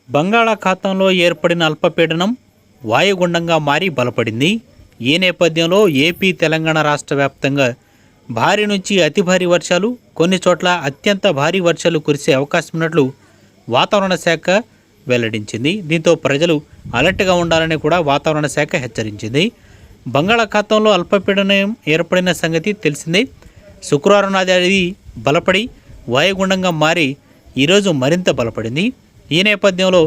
బంగాళాఖాతంలో ఏర్పడిన అల్పపీడనం వాయుగుండంగా మారి బలపడింది. ఈ నేపథ్యంలో ఏపీ, తెలంగాణ రాష్ట్ర వ్యాప్తంగా భారీ నుంచి అతి భారీ వర్షాలు, కొన్ని చోట్ల అత్యంత భారీ వర్షాలు కురిసే అవకాశం ఉన్నట్లు వాతావరణ శాఖ వెల్లడించింది. దీంతో ప్రజలు అలర్ట్గా ఉండాలని కూడా వాతావరణ శాఖ హెచ్చరించింది. బంగాళాఖాతంలో అల్పపీడనం ఏర్పడిన సంగతి తెలిసిందే. శుక్రవారం నాది అది బలపడి వాయుగుండంగా మారి ఈరోజు మరింత బలపడింది. ఈ నేపథ్యంలో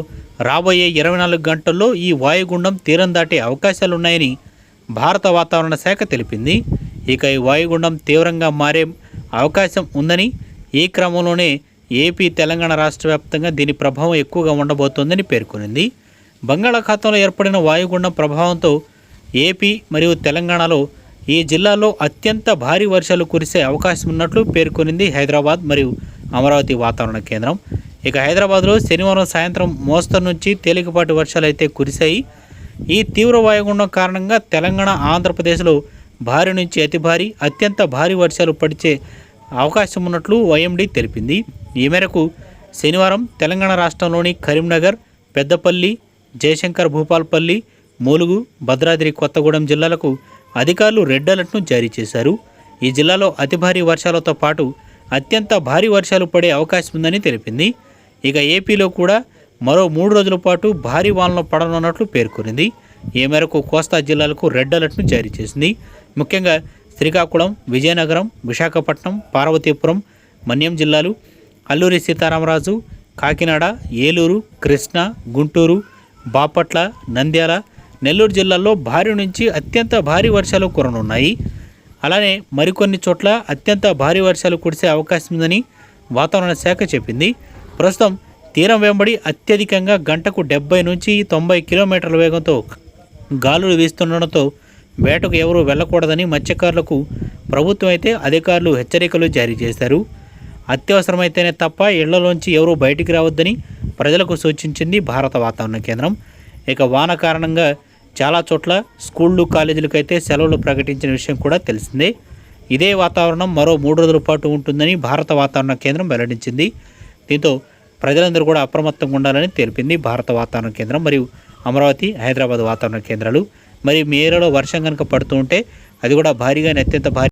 రాబోయే 24 గంటల్లో ఈ వాయుగుండం తీరం దాటే అవకాశాలున్నాయని భారత వాతావరణ శాఖ తెలిపింది. ఇక ఈ వాయుగుండం తీవ్రంగా మారే అవకాశం ఉందని, ఈ క్రమంలోనే ఏపీ, తెలంగాణ రాష్ట్ర వ్యాప్తంగా దీని ప్రభావం ఎక్కువగా ఉండబోతోందని పేర్కొనింది. బంగాళాఖాతంలో ఏర్పడిన వాయుగుండం ప్రభావంతో ఏపీ మరియు తెలంగాణలో ఈ జిల్లాల్లో అత్యంత భారీ వర్షాలు కురిసే అవకాశం ఉన్నట్లు పేర్కొనింది హైదరాబాద్ మరియు అమరావతి వాతావరణ కేంద్రం. ఇక హైదరాబాద్లో శనివారం సాయంత్రం మోస్తరు నుంచి తేలికపాటి వర్షాలు అయితే కురిశాయి. ఈ తీవ్ర వాయుగుండం కారణంగా తెలంగాణ, ఆంధ్రప్రదేశ్లో భారీ నుంచి అతి భారీ, అత్యంత భారీ వర్షాలు పడిచే అవకాశం ఉన్నట్లు వైఎండీ తెలిపింది. ఈ మేరకు శనివారం తెలంగాణ రాష్ట్రంలోని కరీంనగర్, పెద్దపల్లి, జయశంకర్ భూపాల్పల్లి, ములుగు, భద్రాద్రి కొత్తగూడెం జిల్లాలకు అధికారులు రెడ్ అలర్ట్ను జారీ చేశారు. ఈ జిల్లాలో అతి భారీ వర్షాలతో పాటు అత్యంత భారీ వర్షాలు పడే అవకాశం ఉందని తెలిపింది. ఇక ఏపీలో కూడా మరో 3 రోజుల పాటు భారీ వానలు పడనున్నట్లు పేర్కొనింది. ఈ మేరకు కోస్తా జిల్లాలకు రెడ్ అలర్ట్ను జారీ చేసింది. ముఖ్యంగా శ్రీకాకుళం, విజయనగరం, విశాఖపట్నం, పార్వతీపురం, మన్యం జిల్లాలు, అల్లూరి సీతారామరాజు, కాకినాడ, ఏలూరు, కృష్ణా, గుంటూరు, బాపట్ల, నంద్యాల, నెల్లూరు జిల్లాల్లో భారీ నుంచి అత్యంత భారీ వర్షాలు కురనున్నాయి. అలానే మరికొన్ని చోట్ల అత్యంత భారీ వర్షాలు కురిసే అవకాశం ఉందని వాతావరణ శాఖ చెప్పింది. ప్రస్తుతం తీరం వెంబడి అత్యధికంగా గంటకు 70 నుంచి 90 కిలోమీటర్ల వేగంతో గాలులు వీస్తుండడంతో వేటకు ఎవరూ వెళ్ళకూడదని మత్స్యకారులకు ప్రభుత్వం అయితే అధికారులు హెచ్చరికలు జారీ చేశారు. అత్యవసరమైతేనే తప్ప ఇళ్లలోంచి ఎవరూ బయటికి రావద్దని ప్రజలకు సూచించింది భారత వాతావరణ కేంద్రం. ఇక వాన కారణంగా చాలా చోట్ల స్కూళ్ళు, కాలేజీలకైతే సెలవులు ప్రకటించిన విషయం కూడా తెలిసిందే. ఇదే వాతావరణం మరో 3 రోజుల పాటు ఉంటుందని భారత వాతావరణ కేంద్రం వెల్లడించింది. దీంతో ప్రజలందరూ కూడా అప్రమత్తంగా ఉండాలని తెలిపింది భారత వాతావరణ కేంద్రం మరియు అమరావతి, హైదరాబాద్ వాతావరణ కేంద్రాలు. మరి మీ ఏరియాలో వర్షం కనుక పడుతూ ఉంటే అది కూడా భారీగా అత్యంత భారీ